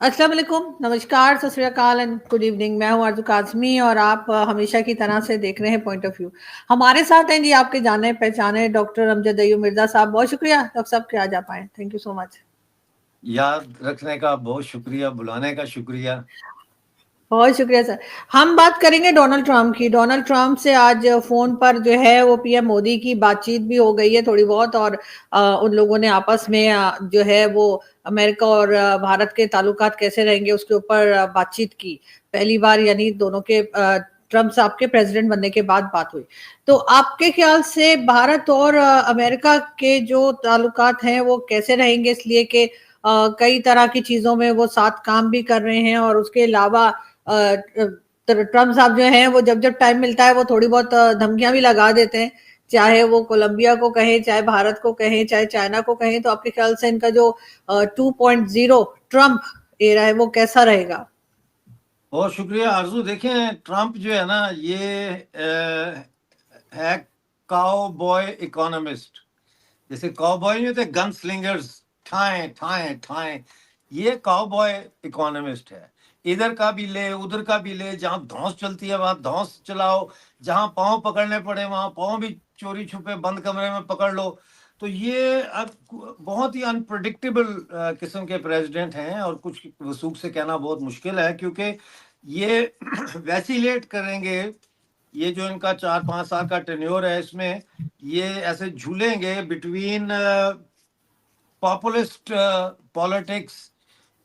अस्सलाम वालेकुम, नमस्कार, सत श्री अकाल एंड गुड इवनिंग। मैं हूँ आरज़ू काज़मी और आप हमेशा की तरह से देख रहे हैं पॉइंट ऑफ व्यू। हमारे साथ हैं जी आपके जाने पहचाने डॉक्टर अमजद अय्यूब मिर्ज़ा साहब। बहुत शुक्रिया डॉक्टर साहब कि आज आप आए। Thank you so much. याद रखने का बहुत शुक्रिया, बुलाने का शुक्रिया। बहुत शुक्रिया सर। हम बात करेंगे डोनाल्ड ट्रंप की। डोनाल्ड ट्रंप से आज फ़ोन पर जो है वो पीएम मोदी की बातचीत भी हो गई है थोड़ी बहुत, और उन लोगों ने आपस में जो है वो अमेरिका और भारत के ताल्लुकात कैसे रहेंगे उसके ऊपर बातचीत की। पहली बार यानी दोनों के ट्रंप साहब के प्रेसिडेंट बनने के बाद बात हुई। तो आपके ख्याल से भारत और अमेरिका के जो ताल्लुकात हैं वो कैसे रहेंगे, इसलिए कि कई तरह की चीज़ों में वो साथ काम भी कर रहे हैं, और उसके अलावा ट्रम्प साहब जो हैं वो जब जब टाइम मिलता है वो थोड़ी बहुत धमकियां भी लगा देते हैं, चाहे वो कोलंबिया को कहें, चाहे भारत को कहें, चाहे चाइना को कहें। तो आपके ख्याल से इनका जो 2.0 ट्रम्प एरा है वो कैसा रहेगा? बहुत शुक्रिया आरजू। देखें, ट्रंप जो है ना, ये है काउ बॉय इकोनॉमिस्ट। जैसे काउबॉय नहीं होते गन स्लिंगर्स, ठाए ठाए ठाए, ये काउबॉय इकोनॉमिस्ट है। इधर का भी ले, उधर का भी ले, जहां धौंस चलती है वहां धौंस चलाओ, जहां पांव पकड़ने पड़े वहां पांव भी चोरी छुपे बंद कमरे में पकड़ लो। तो ये अब बहुत ही अनप्रडिक्टेबल किस्म के प्रेसिडेंट हैं, और कुछ वसूख से कहना बहुत मुश्किल है, क्योंकि ये वैसिलेट करेंगे। ये जो इनका 4-5 साल का टेन्योर है, इसमें ये ऐसे झूलेंगे between populist politics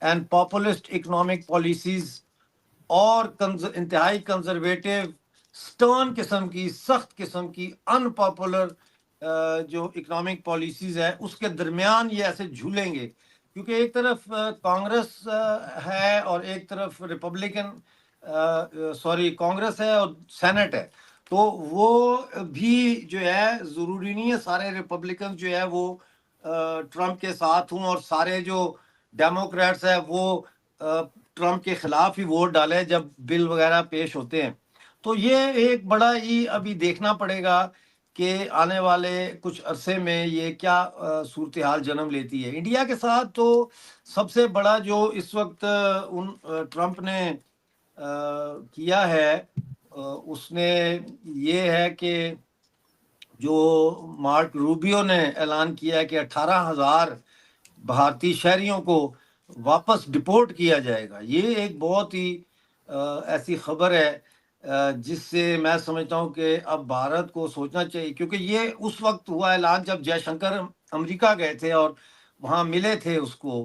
and populist economic policies, और इंतहाई कंजर्वेटिव स्टर्न किस्म की, सख्त किस्म की अनपॉपुलर जो इकोनॉमिक पॉलिसीज है उसके दरमियान ये ऐसे झूलेंगे। क्योंकि एक तरफ कांग्रेस है और एक तरफ रिपब्लिकन, सॉरी, कांग्रेस है और सेनेट है। तो वो भी जो है, जरूरी नहीं है सारे रिपब्लिकन जो है वो ट्रंप के साथ हूं और सारे जो डेमोक्रेट्स है वो ट्रंप के खिलाफ ही वोट डाले जब बिल वगैरह पेश होते हैं। तो ये एक बड़ा ही अभी देखना पड़ेगा कि आने वाले कुछ अरसे में ये क्या सूरत हाल जन्म लेती है। इंडिया के साथ तो सबसे बड़ा जो इस वक्त ट्रंप ने किया है, उसने ये है कि जो मार्क रूबियो ने ऐलान किया है कि 18,000 भारतीय शहरियों को वापस डिपोर्ट किया जाएगा। ये एक बहुत ही ऐसी खबर है जिससे मैं समझता हूँ कि अब भारत को सोचना चाहिए, क्योंकि ये उस वक्त हुआ ऐलान जब जयशंकर अमेरिका गए थे और वहाँ मिले थे उसको,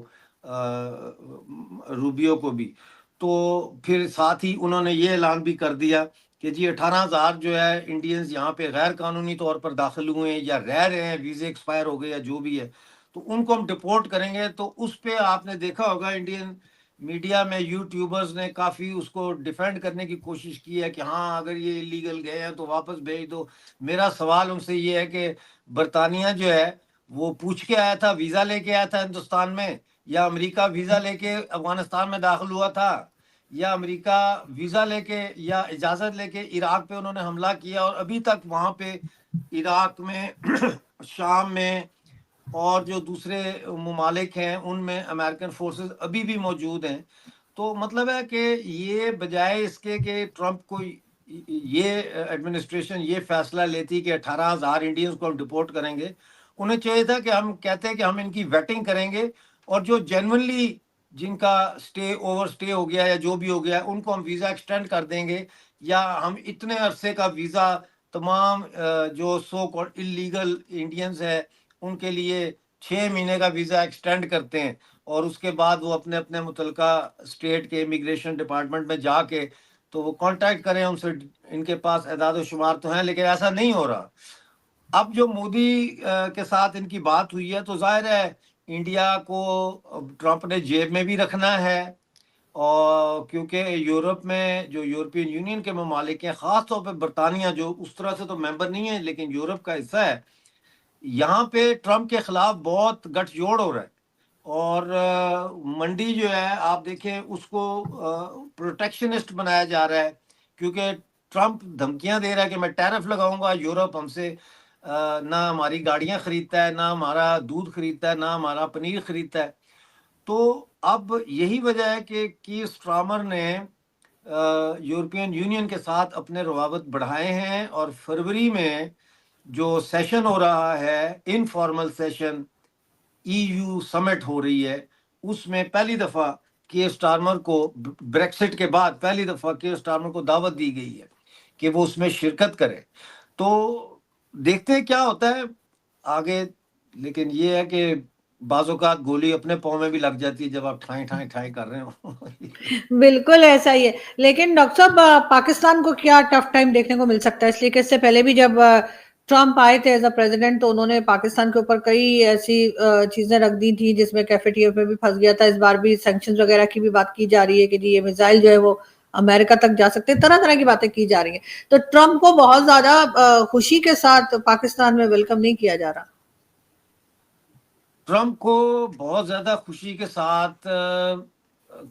रूबियो को भी। तो फिर साथ ही उन्होंने ये ऐलान भी कर दिया कि जी 18,000 जो है इंडियंस यहाँ पे गैर कानूनी तौर पर दाखिल हुए हैं या रह रहे हैं, वीजे एक्सपायर हो गए या जो भी है, तो उनको हम डिपोर्ट करेंगे। तो उस पे आपने देखा होगा इंडियन मीडिया में यूट्यूबर्स ने काफ़ी उसको डिफेंड करने की कोशिश की है कि हाँ, अगर ये इलीगल गए हैं तो वापस भेज दो। मेरा सवाल उनसे ये है कि बरतानिया जो है वो पूछ के आया था, वीज़ा लेके आया था हिंदुस्तान में, या अमेरिका वीज़ा लेके अफगानिस्तान में दाखिल हुआ था, या अमेरिका वीज़ा लेके या इजाज़त लेके इराक पे उन्होंने हमला किया और अभी तक वहाँ पे इराक में शाम में और जो दूसरे ममालिक हैं उनमें अमेरिकन फोर्सेस अभी भी मौजूद हैं। तो मतलब है कि ये बजाय इसके कि ट्रंप को ये एडमिनिस्ट्रेशन ये फैसला लेती कि 18,000 इंडियंस को हम डिपोर्ट करेंगे, उन्हें चाहिए था कि हम कहते हैं कि हम इनकी वेटिंग करेंगे, और जो जेन्युइनली जिनका स्टे ओवर स्टे हो गया या जो भी हो गया उनको हम वीज़ा एक्सटेंड कर देंगे, या हम इतने अरसे का वीज़ा तमाम जो सो कॉल्ड इलीगल इंडियंस है उनके लिए 6 महीने का वीज़ा एक्सटेंड करते हैं, और उसके बाद वो अपने अपने मुतलका स्टेट के इमिग्रेशन डिपार्टमेंट में जाके तो वो कांटेक्ट करें उनसे। इनके पास एदाद शुमार तो हैं, लेकिन ऐसा नहीं हो रहा। अब जो मोदी के साथ इनकी बात हुई है, तो जाहिर है इंडिया को ट्रंप ने जेब में भी रखना है। और क्योंकि यूरोप में जो यूरोपियन यूनियन के ममालिक हैं, ख़ास तौर पर बरतानिया जो उस तरह से तो मेंबर नहीं है लेकिन यूरोप का हिस्सा है, यहाँ पे ट्रंप के खिलाफ बहुत गठजोड़ हो रहा है। और मंडी जो है आप देखें उसको प्रोटेक्शनिस्ट बनाया जा रहा है, क्योंकि ट्रंप धमकियां दे रहा है कि मैं टैरिफ लगाऊंगा, यूरोप हमसे ना हमारी गाड़ियां खरीदता है, ना हमारा दूध खरीदता है, ना हमारा पनीर खरीदता है। तो अब यही वजह है कि कीर स्टारमर ने यूरोपियन यूनियन के साथ अपने रवाबत बढ़ाए हैं, और फरवरी में जो सेशन हो रहा है, इनफॉर्मल सेशन, ईयू समिट हो रही है, उसमें पहली दफा कीर स्टारमर को, ब्रेक्सिट के बाद पहली दफा कीर स्टारमर को दावत दी गई है कि वो उसमें शिरकत करे। तो देखते हैं क्या होता है आगे। लेकिन ये है कि बाज़-औक़ात गोली अपने पाँव में भी लग जाती है जब आप ठाई ठाई ठाई कर रहे हो। बिल्कुल ऐसा ही है। लेकिन डॉक्टर साहब पाकिस्तान को क्या टफ टाइम देखने को मिल सकता है? इसलिए कि इससे पहले भी जब ट्रम्प आए थे एज अ प्रेसिडेंट, तो उन्होंने पाकिस्तान के ऊपर कई ऐसी चीजें रख दी थी जिसमें कैफेटेरिया पे भी फंस गया था। इस बार भी सैंक्शंस वगैरह की भी बात की जा रही है कि जी ये मिसाइल जो है वो अमेरिका तक जा सकते हैं, तरह तरह की बातें की जा रही हैं। तो ट्रम्प को बहुत ज्यादा खुशी के साथ पाकिस्तान में वेलकम नहीं किया जा रहा। ट्रम्प को बहुत ज्यादा खुशी के साथ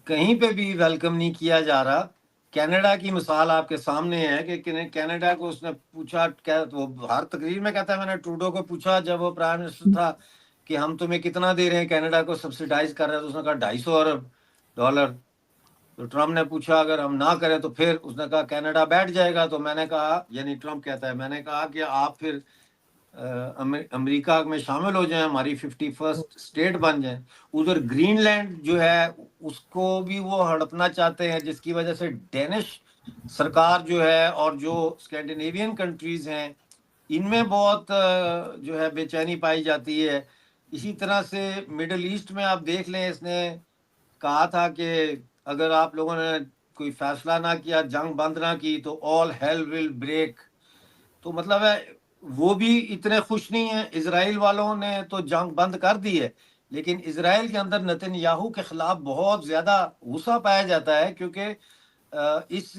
कहीं पे भी वेलकम नहीं किया जा रहा। कनाडा की मिसाल आपके सामने है कि कनाडा को उसने पूछा, क्या वो हर तकरीर में कहता है, मैंने ट्रूडो को पूछा जब वो प्राइम मिनिस्टर था कि हम तुम्हें कितना दे रहे हैं, कनाडा को सब्सिडाइज कर रहे हैं, तो उसने कहा $250 अरब। तो ट्रम्प ने पूछा अगर हम ना करें तो फिर, उसने कहा कनाडा बैठ जाएगा। तो मैंने कहा, यानी ट्रम्प कहता है, मैंने कहा कि आप फिर अमेरिका में शामिल हो जाएं, हमारी 51st स्टेट बन जाएं। उधर ग्रीनलैंड जो है उसको भी वो हड़पना चाहते हैं, जिसकी वजह से डेनिश सरकार जो है और जो स्कैंडिनेवियन कंट्रीज हैं इनमें बहुत जो है बेचैनी पाई जाती है। इसी तरह से मिडल ईस्ट में आप देख लें, इसने कहा था कि अगर आप लोगों ने कोई फैसला ना किया, जंग बंद ना की, तो ऑल हेल विल ब्रेक। तो मतलब है वो भी इतने खुश नहीं है। इजराइल वालों ने तो जंग बंद कर दी है, लेकिन इजराइल के अंदर नेतन्याहू के खिलाफ बहुत ज्यादा गुस्सा पाया जाता है, क्योंकि इस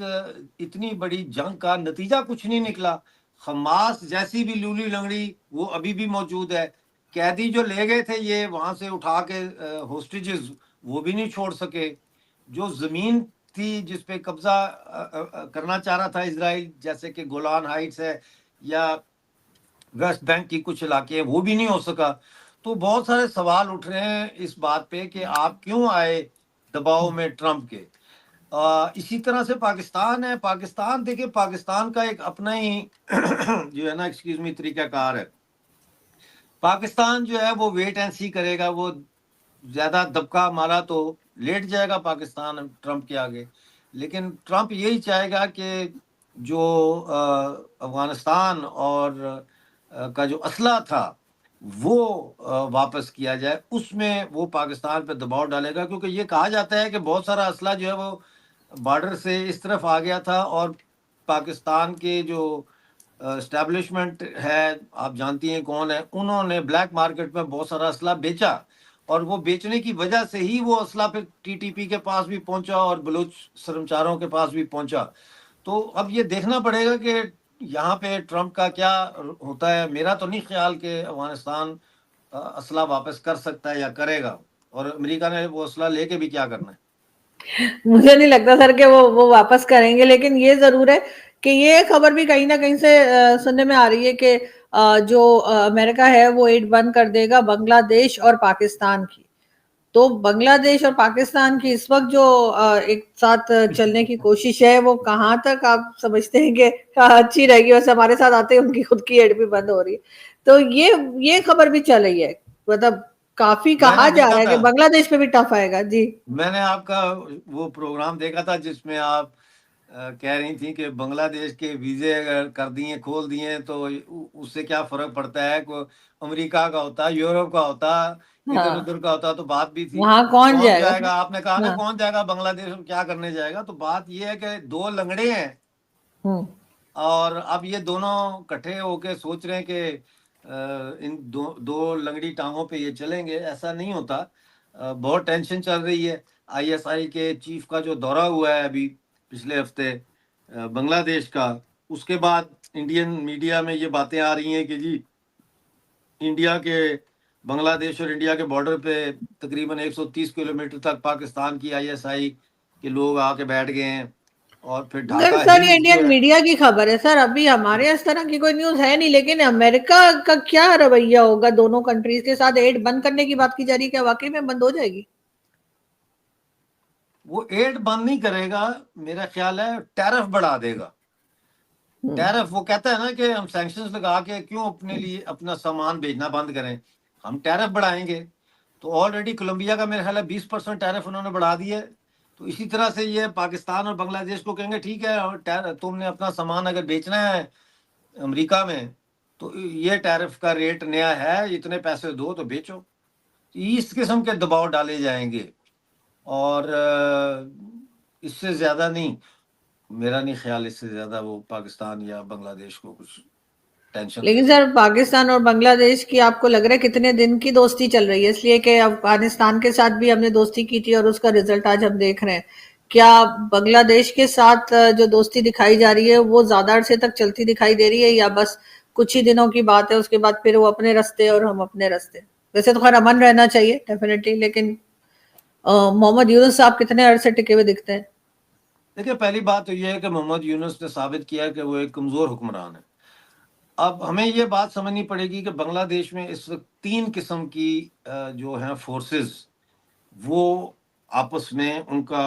इतनी बड़ी जंग का नतीजा कुछ नहीं निकला। हमास जैसी भी लूली लंगड़ी वो अभी भी मौजूद है। कैदी जो ले गए थे ये वहां से उठा के होस्टेजेस, वो भी नहीं छोड़ सके। जो जमीन थी जिस पे कब्जा करना चाह रहा था इसराइल, जैसे कि गोलान हाइट्स है या वेस्ट बैंक की कुछ इलाके हैं, वो भी नहीं हो सका। तो बहुत सारे सवाल उठ रहे हैं इस बात पे कि आप क्यों आए दबाव में ट्रम्प के। इसी तरह से पाकिस्तान है। पाकिस्तान देखिए, पाकिस्तान का एक अपना ही जो है ना, एक्सक्यूज मी, तरीकाकार है। पाकिस्तान जो है वो वेट एंड सी करेगा। वो ज्यादा दबका मारा तो लेट जाएगा पाकिस्तान ट्रम्प के आगे। लेकिन ट्रम्प यही चाहेगा कि जो अफगानिस्तान और का जो असला था वो वापस किया जाए। उसमें वो पाकिस्तान पे दबाव डालेगा, क्योंकि ये कहा जाता है कि बहुत सारा असला जो है वो बॉर्डर से इस तरफ आ गया था, और पाकिस्तान के जो एस्टेब्लिशमेंट है, आप जानती हैं कौन है, उन्होंने ब्लैक मार्केट में बहुत सारा असला बेचा, और वो बेचने की वजह से ही वो असला फिर टीटीपी के पास भी पहुंचा और बलूच शर्मचारों के पास भी पहुंचा। तो अब ये देखना पड़ेगा कि यहाँ पे ट्रम्प का क्या होता है। मेरा तो नहीं ख्याल कि अफगानिस्तान असला वापस कर सकता है या करेगा, और अमेरिका ने वो असला लेके भी क्या करना है। मुझे नहीं लगता सर कि वो वापस करेंगे। लेकिन ये जरूर है कि ये खबर भी कहीं ना कहीं से सुनने में आ रही है कि जो अमेरिका है वो एड बंद कर देगा बांग्लादेश और पाकिस्तान की। तो बांग्लादेश और पाकिस्तान की इस वक्त जो एक साथ चलने की कोशिश है, वो कहाँ तक आप समझते हैं कि अच्छी रहेगी? वैसे हमारे साथ आते हैं उनकी खुद की एड भी बंद हो रही है। तो ये खबर भी चल रही है, मतलब काफी कहा मैंने जा देखा रहा है कि था, बांग्लादेश पे भी टफ आएगा जी। मैंने आपका वो प्रोग्राम देखा था जिसमें आप कह रही थी कि बांग्लादेश के वीजे अगर कर दिए, खोल दिए, तो उससे क्या फर्क पड़ता है। को अमेरिका का होता, यूरोप का होता, इधर हाँ, उधर का होता, तो बात भी थी। वहां कौन कौन जाएगा? जाएगा, आपने कहा ना, हाँ। कौन जाएगा बांग्लादेश में, क्या करने जाएगा। तो बात यह है कि दो लंगड़े हैं, हम्म। और अब ये दोनों इकट्ठे होके सोच रहे हैं कि इन दो दो लंगड़ी टांगों पे ये चलेंगे। ऐसा नहीं होता। बहुत टेंशन चल रही है। आईएसआई के चीफ का जो दौरा हुआ है अभी पिछले हफ्ते बांग्लादेश का, उसके बाद इंडियन मीडिया में ये बातें आ रही हैं कि जी इंडिया के, बांग्लादेश और इंडिया के बॉर्डर पे तकरीबन 130 किलोमीटर तक पाकिस्तान की आईएसआई के लोग आके बैठ गए हैं। और फिर मगर ढाका सर ये हिल्स जो इंडियन है, मीडिया की खबर है सर, अभी हमारे इस तरह की कोई न्यूज है नहीं। लेकिन अमेरिका का क्या रवैया होगा दोनों कंट्रीज के साथ? एड बंद करने की बात की जा रही है, क्या वाकई में बंद हो जाएगी? वो एड बंद नहीं करेगा, मेरा ख्याल है टैरिफ बढ़ा देगा। टैरिफ, वो कहता है ना कि हम सैंक्शंस लगा के क्यों अपने लिए अपना सामान भेजना बंद करें, हम टैरिफ बढ़ाएंगे। तो ऑलरेडी कोलंबिया का मेरा ख्याल है 20% टैरिफ उन्होंने बढ़ा दिया है। तो इसी तरह से ये पाकिस्तान और बांग्लादेश को कहेंगे ठीक है, और तुमने अपना सामान अगर बेचना है अमेरिका में, तो ये टैरिफ का रेट नया है, इतने पैसे दो तो बेचो। इस किस्म के दबाव डाले जाएंगे, और इससे ज्यादा नहीं, मेरा नहीं ख्याल इससे ज्यादा वो पाकिस्तान या बांग्लादेश को कुछ टेंशन दे लेकिन सकते। सर पाकिस्तान और बांग्लादेश की आपको लग रहा है कितने दिन की दोस्ती चल रही है, इसलिए कि अफगानिस्तान के साथ भी हमने दोस्ती की थी और उसका रिजल्ट आज हम देख रहे हैं। क्या बांग्लादेश के साथ जो दोस्ती दिखाई जा रही है वो ज्यादा अरसे तक चलती दिखाई दे रही है, या बस कुछ ही दिनों की बात है, उसके बाद फिर वो अपने रास्ते और हम अपने रास्ते? वैसे तो खैर अमन रहना चाहिए डेफिनेटली, लेकिन मोहम्मद यूनुस साहब कितने अरसे टिके हुए दिखते हैं? देखिए, पहली बात तो यह है कि मोहम्मद यूनुस ने साबित किया कि वो एक कमजोर हुक्मरान है। अब हमें ये बात समझनी पड़ेगी कि बांग्लादेश में इस वक्त 3 किस्म की जो है फोर्सेस, वो आपस में उनका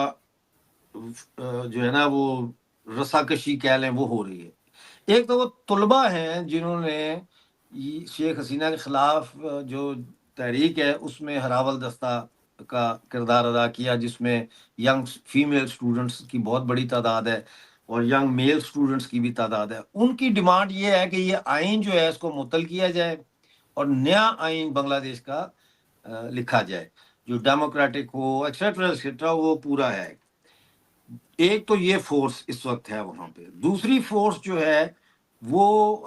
जो है ना वो रसाकशी कह लें वो हो रही है। एक तो वो तुलबा हैं जिन्होंने शेख हसीना के खिलाफ जो तहरीक है उसमें हरावल दस्ता का किरदार अदा किया, जिसमें यंग फीमेल स्टूडेंट्स की बहुत बड़ी तादाद है और यंग मेल स्टूडेंट्स की भी तादाद है। उनकी डिमांड ये है कि ये आइन जो है इसको मुअत्तल किया जाए और नया आइन बांग्लादेश का लिखा जाए जो डेमोक्रेटिक हो, एक्सेट्रा एक्सेट्रा, वो पूरा है। एक तो ये फोर्स इस वक्त है वहां पे। दूसरी फोर्स जो है वो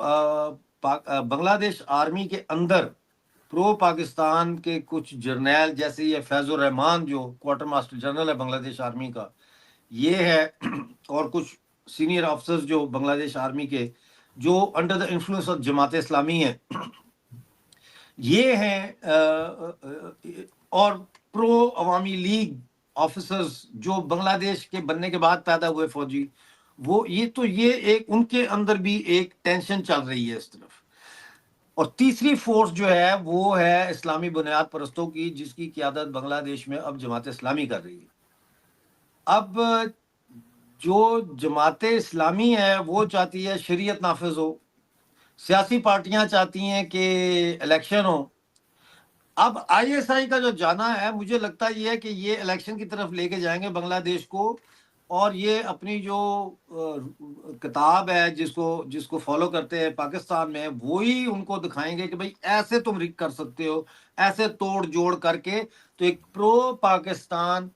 बांग्लादेश आर्मी के अंदर प्रो पाकिस्तान के कुछ जर्नैल, जैसे ये फैजुर रहमान जो क्वार्टर मास्टर जनरल है बांग्लादेश आर्मी का, ये है और कुछ सीनियर ऑफिसर्स जो बांग्लादेश आर्मी के जो under the influence of Jamaat Islami है, ये हैं और प्रो अवामी लीग ऑफिसर्स जो बांग्लादेश के बनने के बाद पैदा हुए फौजी, वो ये एक उनके अंदर भी एक टेंशन चल रही है इस तरफ। और तीसरी फोर्स जो है वो है इस्लामी बुनियाद परस्तों की, जिसकी क़यादत बांग्लादेश में अब जमात इस्लामी कर रही है। अब जो जमात इस्लामी है वो चाहती है शरीयत नाफिज हो, सियासी पार्टियां चाहती हैं कि इलेक्शन हो। अब आईएसआई का जो जाना है, मुझे लगता है ये है कि ये इलेक्शन की तरफ लेके जाएंगे बांग्लादेश को, और ये अपनी जो किताब है जिसको जिसको फॉलो करते हैं पाकिस्तान में, वो ही उनको दिखाएंगे कि भाई ऐसे तुम रिक कर सकते हो, ऐसे तोड़ जोड़ करके। तो एक प्रो पाकिस्तान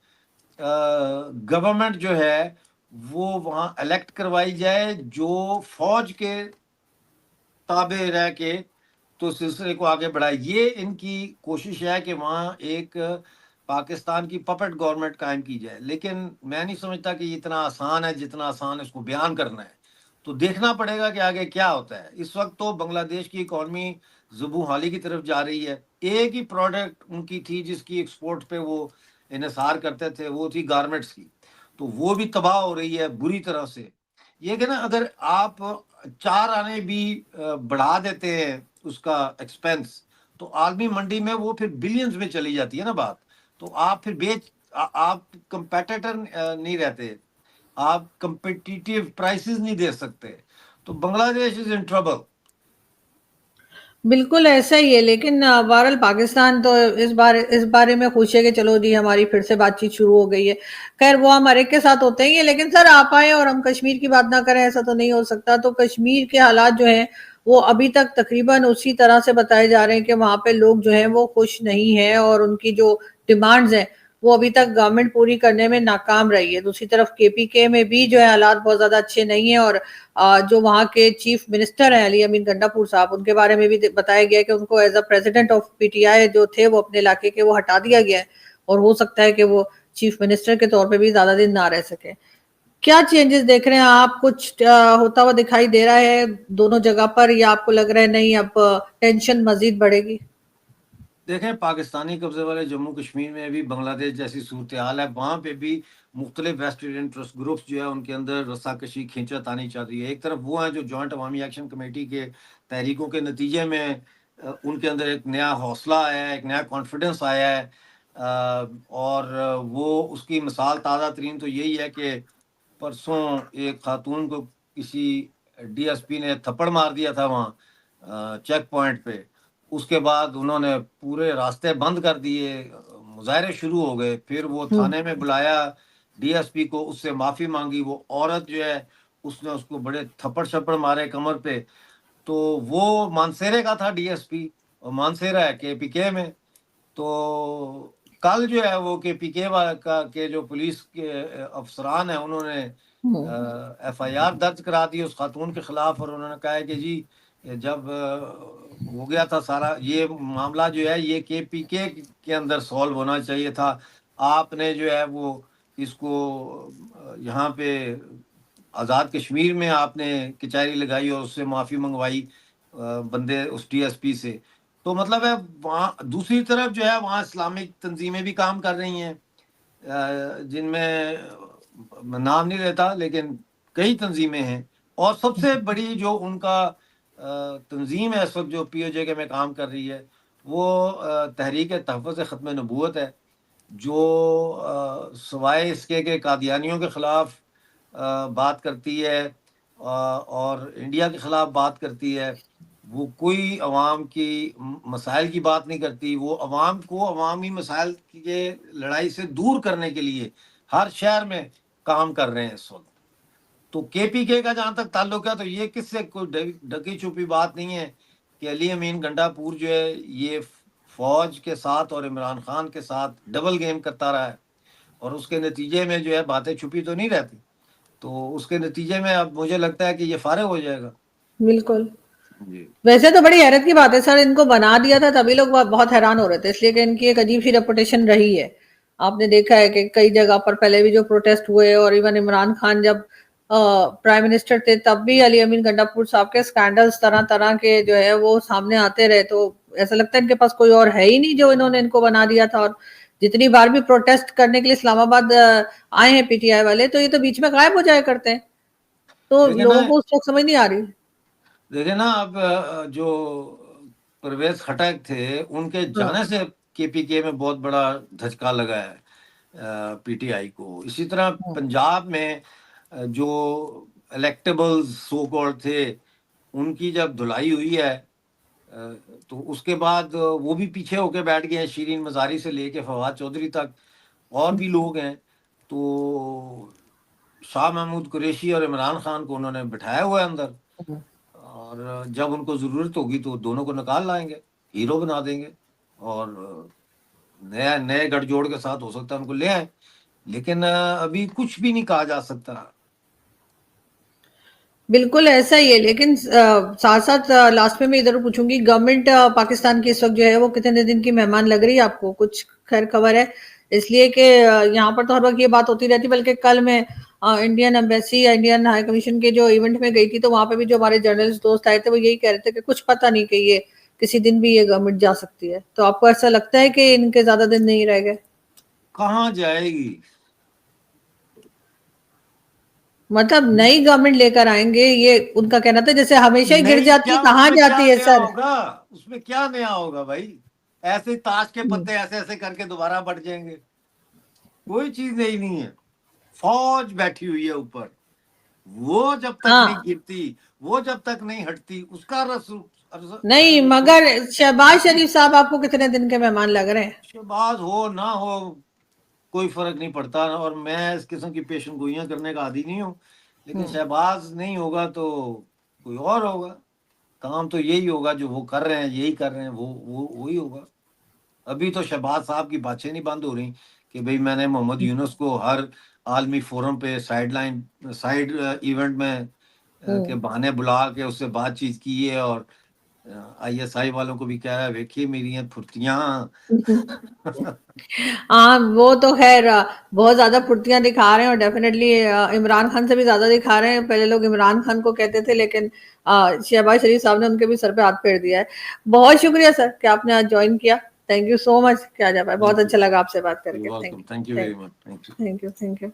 गवर्नमेंट जो है वो वहां इलेक्ट करवाई जाए, जो फौज के ताबे रह के तो सिलसिले को आगे बढ़ाए। ये इनकी कोशिश है कि वहाँ एक पाकिस्तान की पपेट गवर्नमेंट कायम की जाए। लेकिन मैं नहीं समझता कि ये इतना आसान है जितना आसान इसको बयान करना है। तो देखना पड़ेगा कि आगे क्या होता है। इस वक्त तो बांग्लादेश की इकॉनमी ज़ुबू हाली की तरफ जा रही है। एक ही प्रोडक्ट उनकी थी जिसकी एक्सपोर्ट पे वो इन्हिसार करते थे, वो थी गारमेंट्स की। तो वो भी तबाह हो रही है बुरी तरह से। ये कि ना, अगर आप 4 आने भी बढ़ा देते हैं उसका एक्सपेंस, तो आलमी मंडी में वो फिर बिलियंस में चली जाती है ना बात। तो आप फिर आप कंपेटिटर नहीं रहते, आप कंपिटिटिव प्राइसेस नहीं दे सकते। तो बांग्लादेश इज इन ट्रबल। बिल्कुल ऐसा ही है, लेकिन बहरहाल पाकिस्तान तो इस बारे में खुश है कि चलो जी हमारी फिर से बातचीत शुरू हो गई है। खैर वो हम हर एक के साथ होते ही है, लेकिन सर आप आए और हम कश्मीर की बात ना करें, ऐसा तो नहीं हो सकता। तो कश्मीर के हालात जो हैं वो अभी तक तकरीबन उसी तरह से बताए जा रहे हैं कि वहां पे लोग जो हैं वो खुश नहीं है, और उनकी जो डिमांड्स हैं वो अभी तक गवर्नमेंट पूरी करने में नाकाम रही है। दूसरी तरफ केपीके में भी जो है हालात बहुत ज्यादा अच्छे नहीं है, और जो वहाँ के चीफ मिनिस्टर हैं अली अमीन गंडापुर साहब, उनके बारे में भी बताया गया कि उनको as a president of PTI जो थे वो अपने इलाके के वो हटा दिया गया है, और हो सकता है कि वो चीफ मिनिस्टर के तौर पे भी ज्यादा दिन ना रह सके। क्या चेंजेस देख रहे हैं आप? कुछ होता हुआ दिखाई दे रहा है दोनों जगह पर, या आपको लग रहा है नहीं अब टेंशन मजीद बढ़ेगी? देखें, पाकिस्तानी कब्जे वाले जम्मू कश्मीर में भी बांग्लादेश जैसी सूरत हाल है। वहाँ पे भी मुख्तलिफ वेस्टेड इंटरेस्ट ग्रुप्स जो है उनके अंदर रस्साकशी खींचत आनी चाह रही है। एक तरफ वो हैं जो जॉइंट अवामी एक्शन कमेटी के तहरीकों के नतीजे में उनके अंदर एक नया हौसला आया है, एक नया कॉन्फिडेंस आया है। और वो उसकी मिसाल ताज़ा तरीन तो यही है कि परसों एक खातून को किसी डीएसपी ने थप्पड़ मार दिया था वहाँ चेक पॉइंट पे। उसके बाद उन्होंने पूरे रास्ते बंद कर दिए, मुजाहरे शुरू हो गए। फिर वो थाने में बुलाया डीएसपी को, उससे माफ़ी मांगी। वो औरत जो है उसने उसको बड़े थप्पड़ शप्पड़ मारे कमर पे। तो वो मानसेरे का था डीएसपी, और मानसेरा है केपीके में। तो कल जो है वो केपीके का के जो पुलिस के अफसरान हैं उन्होंने एफआईआर दर्ज करा दी उस खातून के खिलाफ। और उन्होंने कहा है कि जी जब हो गया था सारा ये मामला जो है ये केपीके के अंदर सॉल्व होना चाहिए था। आपने जो है वो इसको यहाँ पे आज़ाद कश्मीर में आपने कचहरी लगाई और उससे माफ़ी मंगवाई बंदे उस डीएसपी से। तो मतलब है वहाँ दूसरी तरफ जो है वहाँ इस्लामिक तंजीमें भी काम कर रही हैं, जिनमें मैं नाम नहीं लेता लेकिन कई तंजीमें हैं। और सबसे बड़ी जो उनका तंजीम है इस वक्त जो पीओजे के में काम कर रही है वो तहरीक तहफ़्फ़ुज़ ख़त्म नबूवत है, जो सवाए इसके के कादियानियों के ख़िलाफ़ बात करती है और इंडिया के ख़िलाफ़ बात करती है। वो कोई अवाम की मसाइल की बात नहीं करती। वो अवाम को अवामी मसाइल के लड़ाई से दूर करने के लिए हर शहर में काम कर रहे हैं इस वक्त। तो केपीके का जहाँ तक ताल्लुक है तो ये किससे कोई ढकी छुपी बात नहीं है कि अली अमीन गंडापुर जो है ये फौज के साथ और इमरान खान के साथ डबल गेम करता रहा है, और उसके नतीजे में जो है बातें छुपी तो नहीं रहती। तो उसके नतीजे में अब मुझे लगता है कि ये फारिग हो जाएगा। बिल्कुल। जी। वैसे तो बड़ी हैरत की बात है सर, इनको बना दिया था तभी लोग बहुत हैरान हो रहे थे, इसलिए कि इनकी एक अजीब सी रेपुटेशन रही है। आपने देखा है कि कई जगह पर पहले भी जो प्रोटेस्ट हुए और इवन इमरान खान जब प्राइम मिनिस्टर थे तब भी अली अमीन गंडापुर साहब के स्कैंडल्स तरह तरह के जो है वो सामने आते रहे। तो ऐसा लगता है इनके पास कोई और है ही नहीं जो इन्होंने इनको बना दिया था। और जितनी बार भी प्रोटेस्ट करने के लिए इस्लामाबाद आए हैं पीटीआई वाले तो ये तो बीच में गायब हो जाया करते हैं। तो देखिए ना लोगों को उस वक्त समझ नहीं आ रही। देखिए ना अब जो परवेज खटक थे उनके हाँ। जाने से केपीके में बहुत बड़ा धचका लगा है पीटीआई को। इसी तरह हाँ। पंजाब में जो इलेक्टेबल्स सो कॉल्ड थे उनकी जब धुलाई हुई है तो उसके बाद वो भी पीछे होके बैठ गए हैं, शीरीन मजारी से लेके फवाद चौधरी तक और भी लोग हैं। तो शाह महमूद कुरैशी और इमरान खान को उन्होंने बिठाया हुआ है अंदर, हाँ। और जब उनको ज़रूरत होगी तो दोनों को निकाल लाएंगे, हीरो बना देंगे, और नया नए गठजोड़ के साथ हो सकता है उनको ले आए। लेकिन अभी कुछ भी नहीं कहा जा सकता। बिल्कुल ऐसा ही है, लेकिन साथ साथ लास्ट में मैं इधर पूछूंगी, गवर्नमेंट पाकिस्तान की इस वक्त जो है वो कितने दिन की मेहमान लग रही है आपको, कुछ खैर खबर है? इसलिए कि यहाँ पर तो हर वक्त ये बात होती रहती, बल्कि कल मैं इंडियन एम्बेसी या इंडियन हाई कमीशन के जो इवेंट में गई थी तो वहां पे भी जो हमारे जर्नलिस्ट दोस्त आए थे वो यही कह रहे थे कि कुछ पता नहीं कि ये किसी दिन भी ये गवर्नमेंट जा सकती है। तो आपको ऐसा लगता है कि इनके ज्यादा दिन नहीं रह गए? कहाँ जाएगी? मतलब नई गवर्नमेंट लेकर आएंगे ये उनका कहना था, जैसे हमेशा ही गिर नहीं, जाती है, क्या कहाँ उसमें क्या जाती है नया सर? होगा? उसमें क्या नया होगा भाई? ऐसे ताश के पत्ते ऐसे ऐसे करके दोबारा बढ़ जाएंगे, कोई चीज नई नहीं है। फौज बैठी हुई है ऊपर, वो जब तक नहीं हाँ। गिरती, वो जब तक नहीं हटती, उसका नहीं, असर रसूख मगर शहबाज बाकी। शरीफ साहब आपको कितने दिन के मेहमान लग रहे हैं? शहबाज हो ना हो कोई फर्क नहीं पड़ता, और मैं इस किस्म की पेशन गोइयां करने का आदी नहीं हूँ। लेकिन हम्म। शहबाज नहीं होगा तो कोई और होगा। काम तो यही होगा, जो वो कर रहे हैं यही कर रहे हैं, वो वही होगा। अभी तो शहबाज साहब की बातें नहीं बंद हो रही कि भाई मैंने मोहम्मद यूनुस को हर आलमी फोरम पे साइड इवेंट में के हम्म। बहाने बुला के उससे बातचीत की है, और आईएसआई वालों को भी कह रहा है देखिए मेरी ये फुर्तियां। हाँ, वो तो खैर बहुत ज्यादा फुर्तियां दिखा रहे हैं, और डेफिनेटली इमरान खान से भी ज्यादा दिखा रहे हैं। पहले लोग इमरान खान को कहते थे, लेकिन शहबाज शरीफ साहब ने उनके भी सर पे हाथ फेर दिया है। बहुत शुक्रिया सर कि आपने आज ज्वाइन किया। Thank you so much. क्या जा पाए, बहुत थैंक यू, अच्छा लगा आपसे बात करके। Thank welcome, thank you you, very much, thank you. Thank you, thank you.